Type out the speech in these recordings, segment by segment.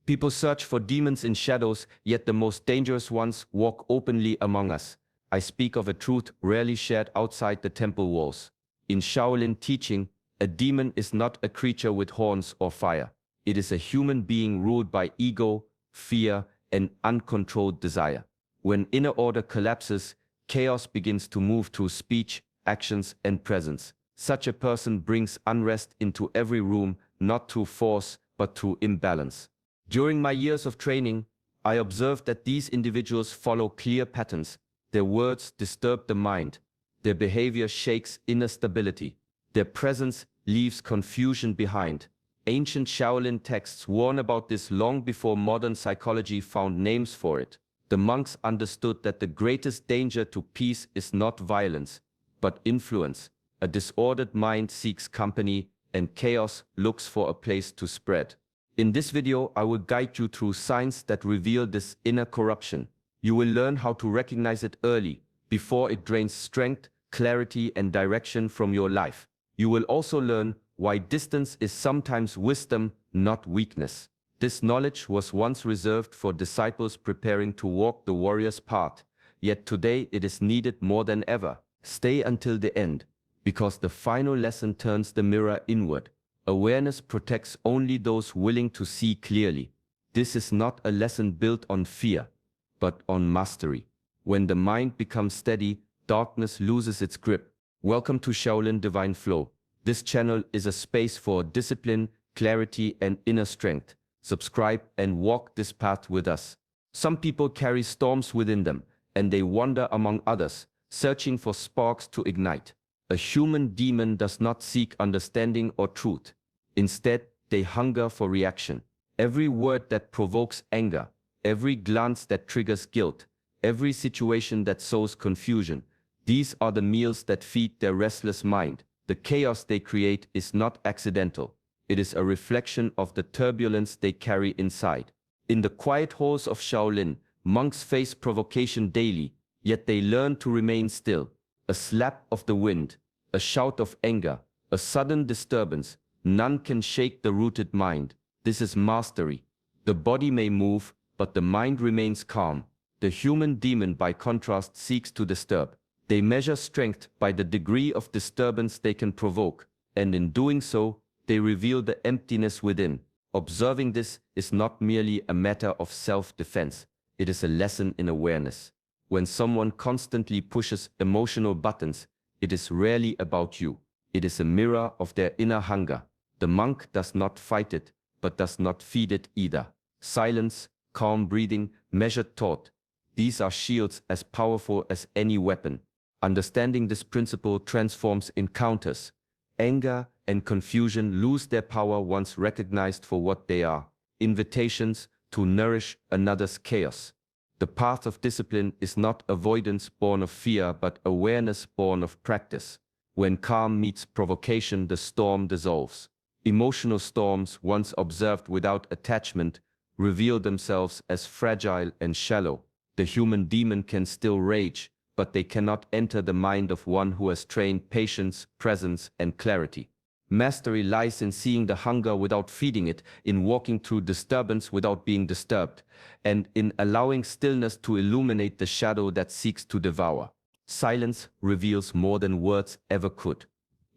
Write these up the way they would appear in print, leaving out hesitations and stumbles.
People search for demons in shadows, yet the most dangerous ones walk openly among us. I speak of a truth rarely shared outside the temple walls. In Shaolin teaching, a demon is not a creature with horns or fire. It is a human being ruled by ego, fear, and uncontrolled desire. When inner order collapses, chaos begins to move through speech, actions, and presence. Such a person brings unrest into every room, not through force, but through imbalance. During my years of training, I observed that these individuals follow clear patterns. Their words disturb the mind. Their behavior shakes inner stability. Their presence leaves confusion behind. Ancient Shaolin texts warn about this long before modern psychology found names for it. The monks understood that the greatest danger to peace is not violence, but influence. A disordered mind seeks company, and chaos looks for a place to spread. In this video, I will guide you through signs that reveal this inner corruption. You will learn how to recognize it early, before it drains strength, clarity, and direction from your life. You will also learn why distance is sometimes wisdom, not weakness. This knowledge was once reserved for disciples preparing to walk the warrior's path, yet today it is needed more than ever. Stay until the end, because the final lesson turns the mirror inward. Awareness protects only those willing to see clearly. This is not a lesson built on fear, but on mastery. When the mind becomes steady, darkness loses its grip. Welcome to Shaolin Divine Flow. This channel is a space for discipline, clarity, and inner strength. Subscribe and walk this path with us. Some people carry storms within them, and they wander among others, searching for sparks to ignite. A human demon does not seek understanding or truth. Instead, they hunger for reaction. Every word that provokes anger, every glance that triggers guilt, every situation that sows confusion, these are the meals that feed their restless mind. The chaos they create is not accidental. It is a reflection of the turbulence they carry inside. In the quiet halls of Shaolin, monks face provocation daily, yet they learn to remain still. A slap of the wind, a shout of anger, a sudden disturbance, none can shake the rooted mind. This is mastery. The body may move, but the mind remains calm. The human demon, by contrast, seeks to disturb. They measure strength by the degree of disturbance they can provoke, and in doing so, they reveal the emptiness within. Observing this is not merely a matter of self-defense. It is a lesson in awareness. When someone constantly pushes emotional buttons, it is rarely about you. It is a mirror of their inner hunger. The monk does not fight it, but does not feed it either. Silence, calm breathing, measured thought. These are shields as powerful as any weapon. Understanding this principle transforms encounters. Anger and confusion lose their power once recognized for what they are: invitations to nourish another's chaos. The path of discipline is not avoidance born of fear, but awareness born of practice. When calm meets provocation, the storm dissolves. Emotional storms, once observed without attachment, reveal themselves as fragile and shallow. The human demon can still rage, but they cannot enter the mind of one who has trained patience, presence, and clarity. Mastery lies in seeing the hunger without feeding it, in walking through disturbance without being disturbed, and in allowing stillness to illuminate the shadow that seeks to devour. Silence reveals more than words ever could.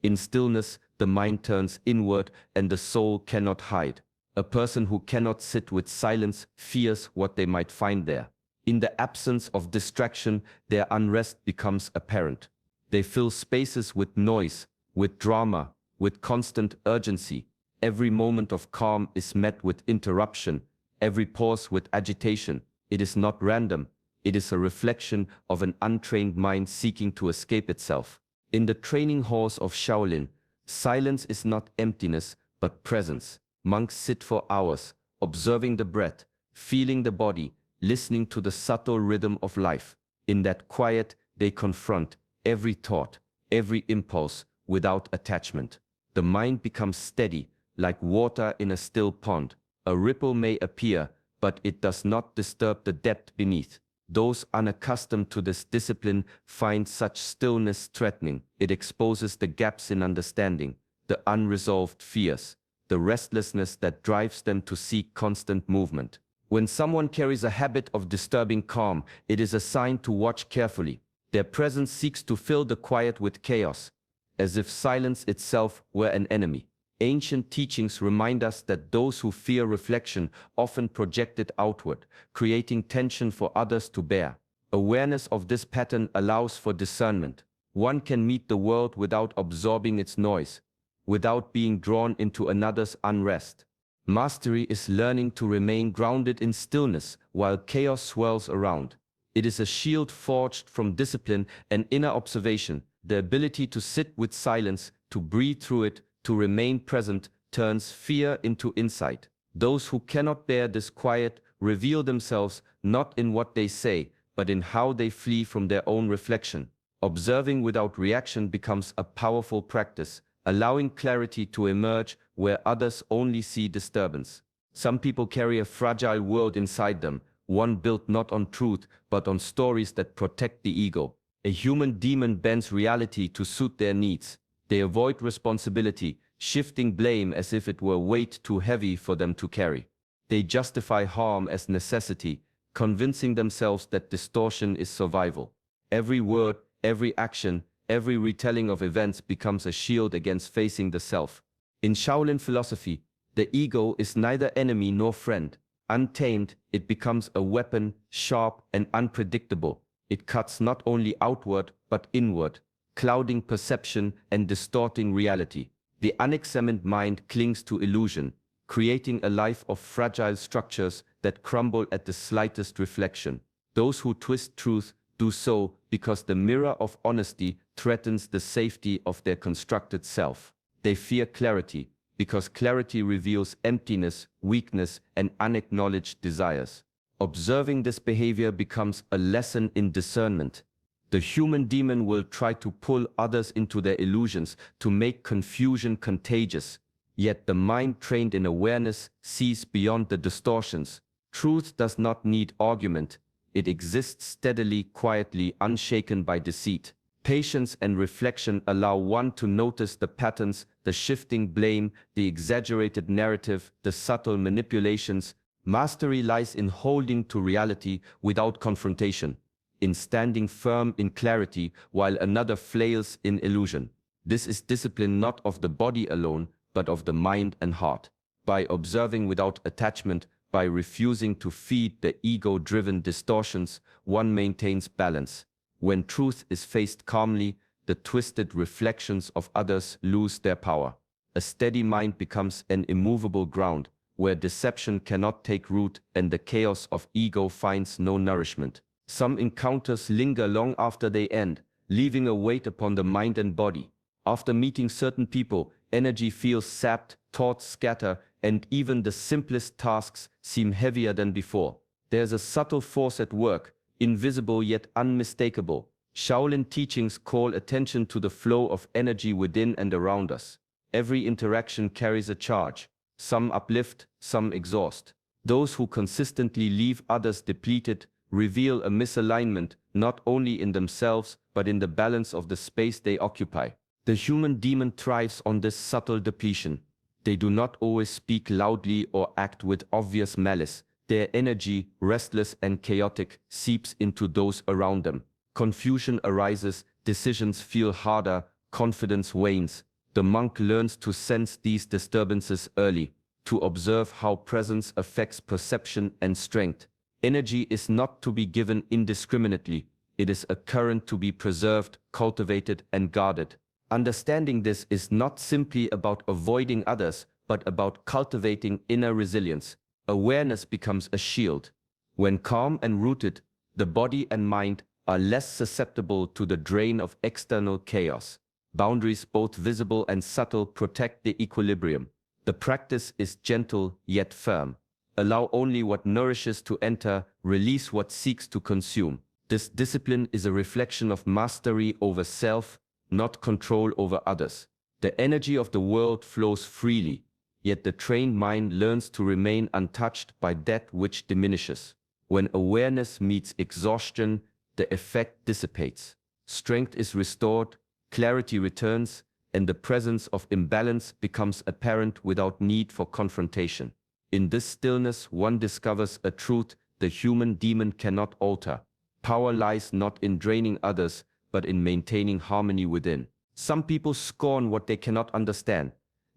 In stillness, the mind turns inward and the soul cannot hide. A person who cannot sit with silence fears what they might find there. In the absence of distraction, their unrest becomes apparent. They fill spaces with noise, with drama, with constant urgency. Every moment of calm is met with interruption, every pause with agitation. It is not random. It is a reflection of an untrained mind seeking to escape itself. In the training halls of Shaolin, silence is not emptiness, but presence. Monks sit for hours, observing the breath, feeling the body, listening to the subtle rhythm of life. In that quiet, they confront every thought, every impulse, without attachment. The mind becomes steady, like water in a still pond. A ripple may appear, but it does not disturb the depth beneath. Those unaccustomed to this discipline find such stillness threatening. It exposes the gaps in understanding, the unresolved fears, the restlessness that drives them to seek constant movement. When someone carries a habit of disturbing calm, it is a sign to watch carefully. Their presence seeks to fill the quiet with chaos, as if silence itself were an enemy. Ancient teachings remind us that those who fear reflection often project it outward, creating tension for others to bear. Awareness of this pattern allows for discernment. One can meet the world without absorbing its noise, without being drawn into another's unrest. Mastery is learning to remain grounded in stillness while chaos swirls around. It is a shield forged from discipline and inner observation. The ability to sit with silence, to breathe through it, to remain present, turns fear into insight. Those who cannot bear this quiet reveal themselves not in what they say, but in how they flee from their own reflection. Observing without reaction becomes a powerful practice, allowing clarity to emerge where others only see disturbance. Some people carry a fragile world inside them, one built not on truth, but on stories that protect the ego. A human demon bends reality to suit their needs. They avoid responsibility, shifting blame as if it were weight too heavy for them to carry. They justify harm as necessity, convincing themselves that distortion is survival. Every word, every action, every retelling of events becomes a shield against facing the self. In Shaolin philosophy, the ego is neither enemy nor friend. Untamed, it becomes a weapon, sharp and unpredictable. It cuts not only outward but inward, clouding perception and distorting reality. The unexamined mind clings to illusion, creating a life of fragile structures that crumble at the slightest reflection. Those who twist truth do so because the mirror of honesty threatens the safety of their constructed self. They fear clarity, because clarity reveals emptiness, weakness, and unacknowledged desires. Observing this behavior becomes a lesson in discernment. The human demon will try to pull others into their illusions, to make confusion contagious. Yet the mind trained in awareness sees beyond the distortions. Truth does not need argument. It exists steadily, quietly, unshaken by deceit. Patience and reflection allow one to notice the patterns, the shifting blame, the exaggerated narrative, the subtle manipulations. Mastery lies in holding to reality without confrontation, in standing firm in clarity while another flails in illusion. This is discipline not of the body alone, but of the mind and heart. By observing without attachment, by refusing to feed the ego-driven distortions, one maintains balance. When truth is faced calmly, the twisted reflections of others lose their power. A steady mind becomes an immovable ground, where deception cannot take root and the chaos of ego finds no nourishment. Some encounters linger long after they end, leaving a weight upon the mind and body. After meeting certain people, energy feels sapped, thoughts scatter, and even the simplest tasks seem heavier than before. There's a subtle force at work, invisible yet unmistakable. Shaolin teachings call attention to the flow of energy within and around us. Every interaction carries a charge. Some uplift, some exhaust. Those who consistently leave others depleted reveal a misalignment not only in themselves but in the balance of the space they occupy. The human demon thrives on this subtle depletion. They do not always speak loudly or act with obvious malice. Their energy, restless and chaotic, seeps into those around them. Confusion arises, decisions feel harder, confidence wanes. The monk learns to sense these disturbances early, to observe how presence affects perception and strength. Energy is not to be given indiscriminately. It is a current to be preserved, cultivated, and guarded. Understanding this is not simply about avoiding others, but about cultivating inner resilience. Awareness becomes a shield. When calm and rooted, the body and mind are less susceptible to the drain of external chaos. Boundaries, both visible and subtle, protect the equilibrium. The practice is gentle yet firm. Allow only what nourishes to enter, release what seeks to consume. This discipline is a reflection of mastery over self, not control over others. The energy of the world flows freely, yet the trained mind learns to remain untouched by that which diminishes. When awareness meets exhaustion, the effect dissipates. Strength is restored, clarity returns, and the presence of imbalance becomes apparent without need for confrontation. In this stillness, one discovers a truth the human demon cannot alter. Power lies not in draining others, but in maintaining harmony within. Some people scorn what they cannot understand.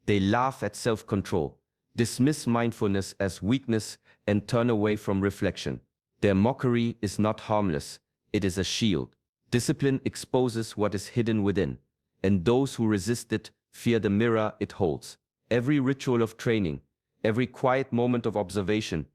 They laugh at self-control, dismiss mindfulness as weakness, and turn away from reflection. Their mockery is not harmless, it is a shield. Discipline exposes what is hidden within, and those who resist it fear the mirror it holds. Every ritual of training, every quiet moment of observation,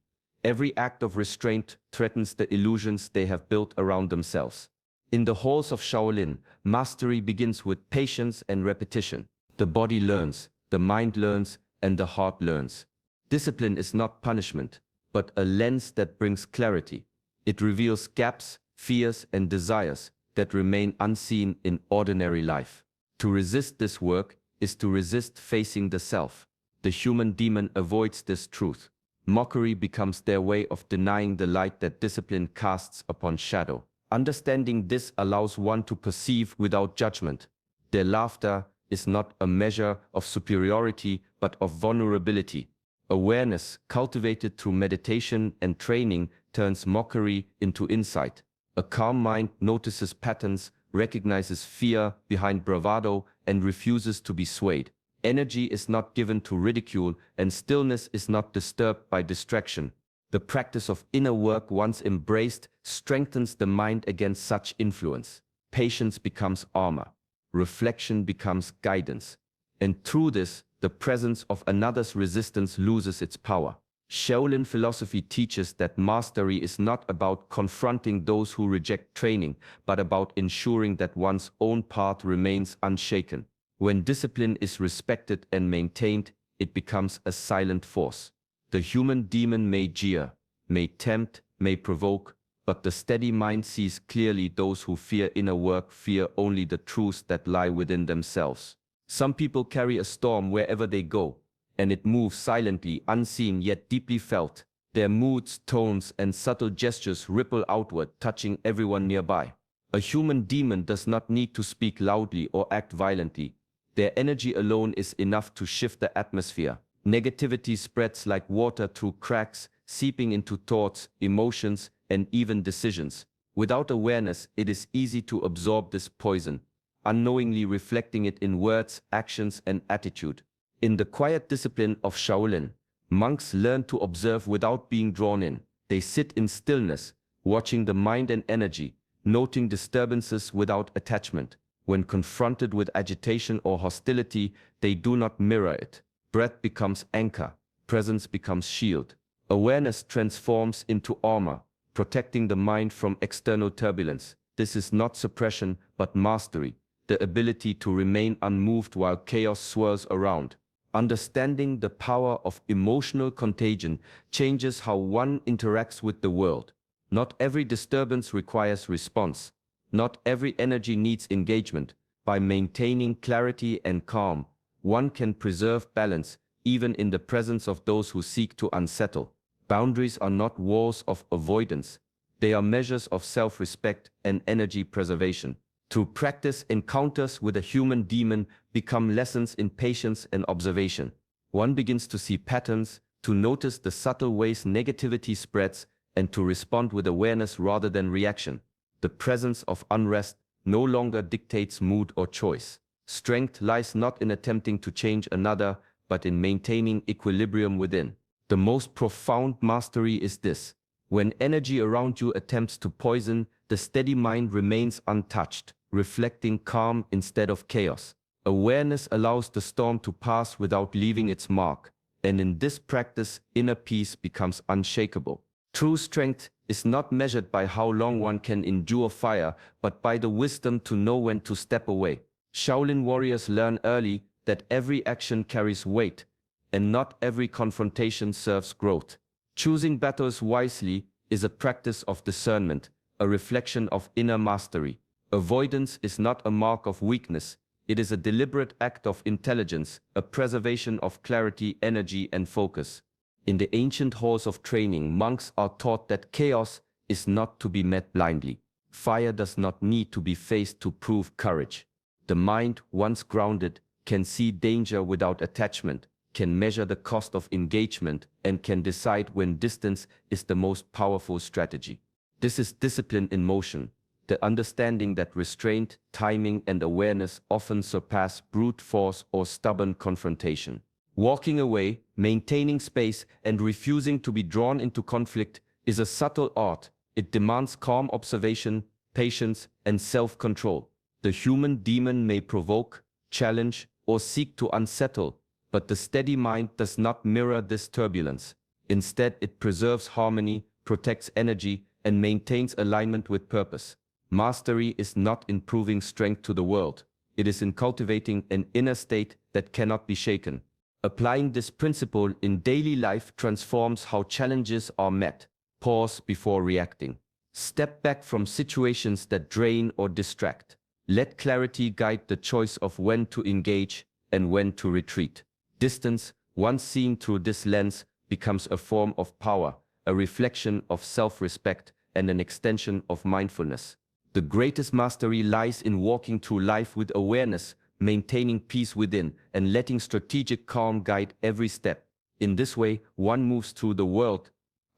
every act of restraint threatens the illusions they have built around themselves. In the halls of Shaolin, mastery begins with patience and repetition. The body learns, the mind learns, and the heart learns. Discipline is not punishment, but a lens that brings clarity. It reveals gaps, fears, and desires that remain unseen in ordinary life. To resist this work is to resist facing the self. The human demon avoids this truth. Mockery becomes their way of denying the light that discipline casts upon shadow. Understanding this allows one to perceive without judgment. Their laughter is not a measure of superiority but of vulnerability. Awareness, cultivated through meditation and training, turns mockery into insight. A calm mind notices patterns, recognizes fear behind bravado, and refuses to be swayed. Energy is not given to ridicule, and stillness is not disturbed by distraction. The practice of inner work, once embraced, strengthens the mind against such influence. Patience becomes armor. Reflection becomes guidance. And through this, the presence of another's resistance loses its power. Shaolin philosophy teaches that mastery is not about confronting those who reject training, but about ensuring that one's own path remains unshaken. When discipline is respected and maintained, it becomes a silent force. The human demon may jeer, may tempt, may provoke, but the steady mind sees clearly. Those who fear inner work fear only the truths that lie within themselves. Some people carry a storm wherever they go, and it moves silently, unseen yet deeply felt. Their moods, tones, and subtle gestures ripple outward, touching everyone nearby. A human demon does not need to speak loudly or act violently. Their energy alone is enough to shift the atmosphere. Negativity spreads like water through cracks, seeping into thoughts, emotions, and even decisions. Without awareness, it is easy to absorb this poison, unknowingly reflecting it in words, actions, and attitude. In the quiet discipline of Shaolin, monks learn to observe without being drawn in. They sit in stillness, watching the mind and energy, noting disturbances without attachment. When confronted with agitation or hostility, they do not mirror it. Breath becomes anchor, presence becomes shield. Awareness transforms into armor, protecting the mind from external turbulence. This is not suppression, but mastery, the ability to remain unmoved while chaos swirls around. Understanding the power of emotional contagion changes how one interacts with the world. Not every disturbance requires response. Not every energy needs engagement. By maintaining clarity and calm, one can preserve balance, even in the presence of those who seek to unsettle. Boundaries are not walls of avoidance. They are measures of self-respect and energy preservation. Through practice, encounters with a human demon become lessons in patience and observation. One begins to see patterns, to notice the subtle ways negativity spreads, and to respond with awareness rather than reaction. The presence of unrest no longer dictates mood or choice. Strength lies not in attempting to change another, but in maintaining equilibrium within. The most profound mastery is this: when energy around you attempts to poison, the steady mind remains untouched, reflecting calm instead of chaos. Awareness allows the storm to pass without leaving its mark, and in this practice, inner peace becomes unshakable. True strength is not measured by how long one can endure fire, but by the wisdom to know when to step away. Shaolin warriors learn early that every action carries weight, and not every confrontation serves growth. Choosing battles wisely is a practice of discernment, a reflection of inner mastery. Avoidance is not a mark of weakness, it is a deliberate act of intelligence, a preservation of clarity, energy, and focus. In the ancient halls of training, monks are taught that chaos is not to be met blindly. Fire does not need to be faced to prove courage. The mind, once grounded, can see danger without attachment, can measure the cost of engagement, and can decide when distance is the most powerful strategy. This is discipline in motion, the understanding that restraint, timing, and awareness often surpass brute force or stubborn confrontation. Walking away, maintaining space, and refusing to be drawn into conflict is a subtle art. It demands calm observation, patience, and self-control. The human demon may provoke, challenge, or seek to unsettle, but the steady mind does not mirror this turbulence. Instead, it preserves harmony, protects energy, and maintains alignment with purpose. Mastery is not in proving strength to the world. It is in cultivating an inner state that cannot be shaken. Applying this principle in daily life transforms how challenges are met. Pause before reacting. Step back from situations that drain or distract. Let clarity guide the choice of when to engage and when to retreat. Distance, once seen through this lens, becomes a form of power, a reflection of self-respect, and an extension of mindfulness. The greatest mastery lies in walking through life with awareness, maintaining peace within, and letting strategic calm guide every step. In this way, one moves through the world,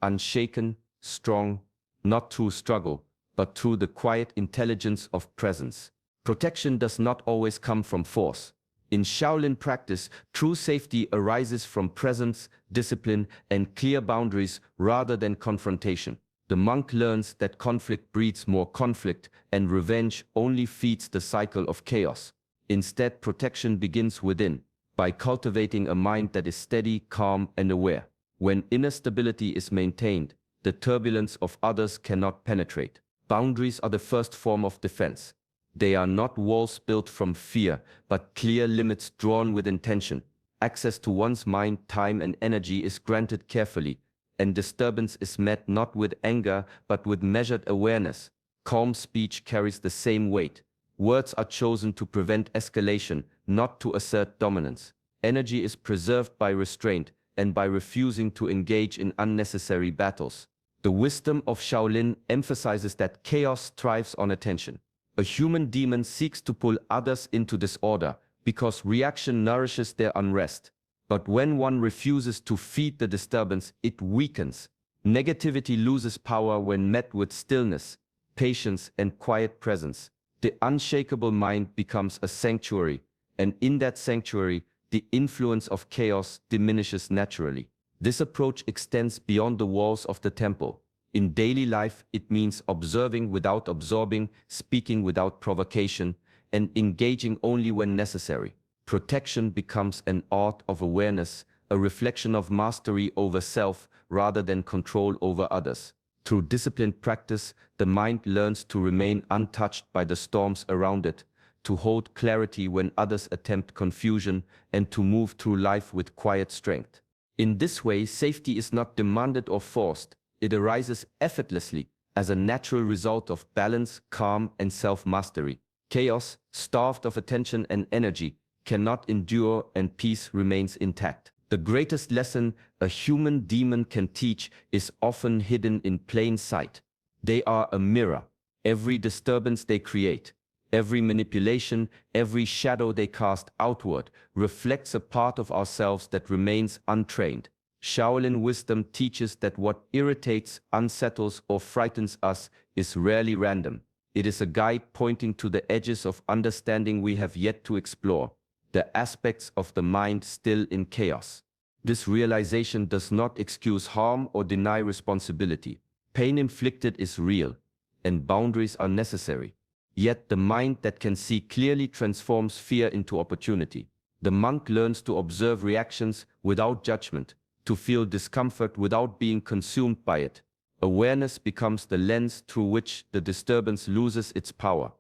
unshaken, strong, not through struggle, but through the quiet intelligence of presence. Protection does not always come from force. In Shaolin practice, true safety arises from presence, discipline, and clear boundaries rather than confrontation. The monk learns that conflict breeds more conflict, and revenge only feeds the cycle of chaos. Instead, protection begins within, by cultivating a mind that is steady, calm, and aware. When inner stability is maintained, the turbulence of others cannot penetrate. Boundaries are the first form of defense. They are not walls built from fear, but clear limits drawn with intention. Access to one's mind, time, and energy is granted carefully, and disturbance is met not with anger, but with measured awareness. Calm speech carries the same weight. Words are chosen to prevent escalation, not to assert dominance. Energy is preserved by restraint, and by refusing to engage in unnecessary battles. The wisdom of Shaolin emphasizes that chaos thrives on attention. A human demon seeks to pull others into disorder because reaction nourishes their unrest. But when one refuses to feed the disturbance, it weakens. Negativity loses power when met with stillness, patience, and quiet presence. The unshakable mind becomes a sanctuary, and in that sanctuary, the influence of chaos diminishes naturally. This approach extends beyond the walls of the temple. In daily life, it means observing without absorbing, speaking without provocation, and engaging only when necessary. Protection becomes an art of awareness, a reflection of mastery over self rather than control over others. Through disciplined practice, the mind learns to remain untouched by the storms around it, to hold clarity when others attempt confusion, and to move through life with quiet strength. In this way, safety is not demanded or forced. It arises effortlessly as a natural result of balance, calm, and self-mastery. Chaos, starved of attention and energy, cannot endure, and peace remains intact. The greatest lesson a human demon can teach is often hidden in plain sight. They are a mirror. Every disturbance they create, every manipulation, every shadow they cast outward reflects a part of ourselves that remains untrained. Shaolin wisdom teaches that what irritates, unsettles, or frightens us is rarely random. It is a guide pointing to the edges of understanding we have yet to explore, the aspects of the mind still in chaos. This realization does not excuse harm or deny responsibility. Pain inflicted is real, and boundaries are necessary. Yet the mind that can see clearly transforms fear into opportunity. The monk learns to observe reactions without judgment, to feel discomfort without being consumed by it. Awareness becomes the lens through which the disturbance loses its power.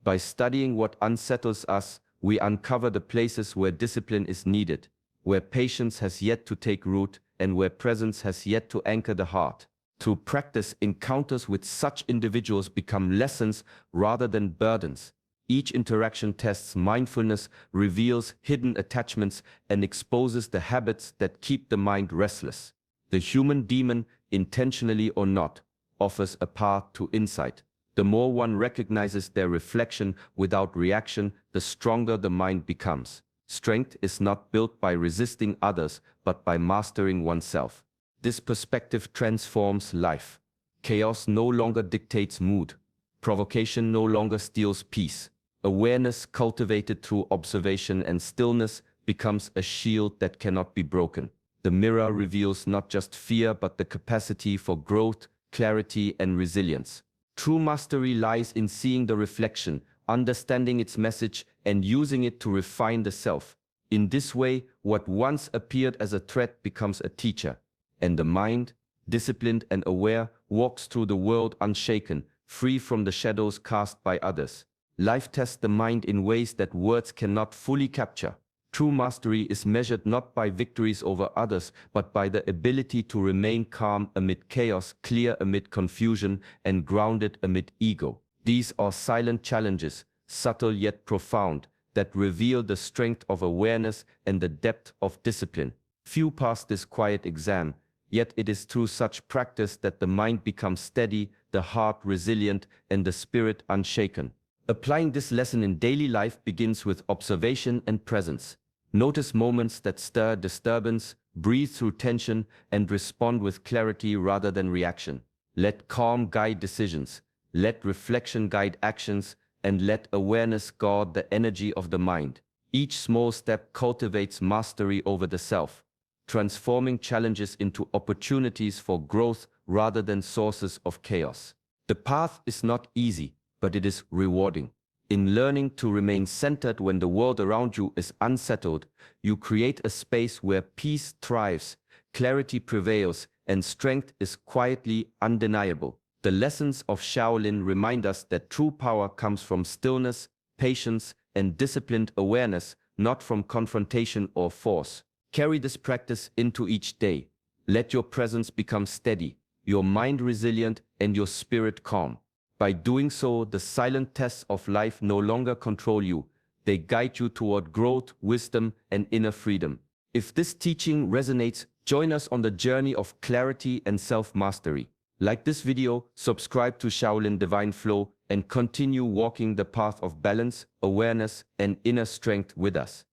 By studying what unsettles us, we uncover the places where discipline is needed, where patience has yet to take root, and where presence has yet to anchor the heart. Through practice, encounters with such individuals become lessons rather than burdens. Each interaction tests mindfulness, reveals hidden attachments, and exposes the habits that keep the mind restless. The human demon, intentionally or not, offers a path to insight. The more one recognizes their reflection without reaction, the stronger the mind becomes. Strength is not built by resisting others, but by mastering oneself. This perspective transforms life. Chaos no longer dictates mood. Provocation no longer steals peace. Awareness cultivated through observation and stillness becomes a shield that cannot be broken. The mirror reveals not just fear but the capacity for growth, clarity, and resilience. True mastery lies in seeing the reflection, understanding its message, and using it to refine the self. In this way, what once appeared as a threat becomes a teacher, and the mind, disciplined and aware, walks through the world unshaken, free from the shadows cast by others. Life tests the mind in ways that words cannot fully capture. True mastery is measured not by victories over others, but by the ability to remain calm amid chaos, clear amid confusion, and grounded amid ego. These are silent challenges, subtle yet profound, that reveal the strength of awareness and the depth of discipline. Few pass this quiet exam, yet it is through such practice that the mind becomes steady, the heart resilient, and the spirit unshaken. Applying this lesson in daily life begins with observation and presence. Notice moments that stir disturbance, breathe through tension, and respond with clarity rather than reaction. Let calm guide decisions, let reflection guide actions, and let awareness guard the energy of the mind. Each small step cultivates mastery over the self, transforming challenges into opportunities for growth rather than sources of chaos. The path is not easy, but it is rewarding. In learning to remain centered when the world around you is unsettled, you create a space where peace thrives, clarity prevails, and strength is quietly undeniable. The lessons of Shaolin remind us that true power comes from stillness, patience, and disciplined awareness, not from confrontation or force. Carry this practice into each day. Let your presence become steady, your mind resilient, and your spirit calm. By doing so, the silent tests of life no longer control you. They guide you toward growth, wisdom, and inner freedom. If this teaching resonates, join us on the journey of clarity and self-mastery. Like this video, subscribe to Shaolin Divine Flow, and continue walking the path of balance, awareness, and inner strength with us.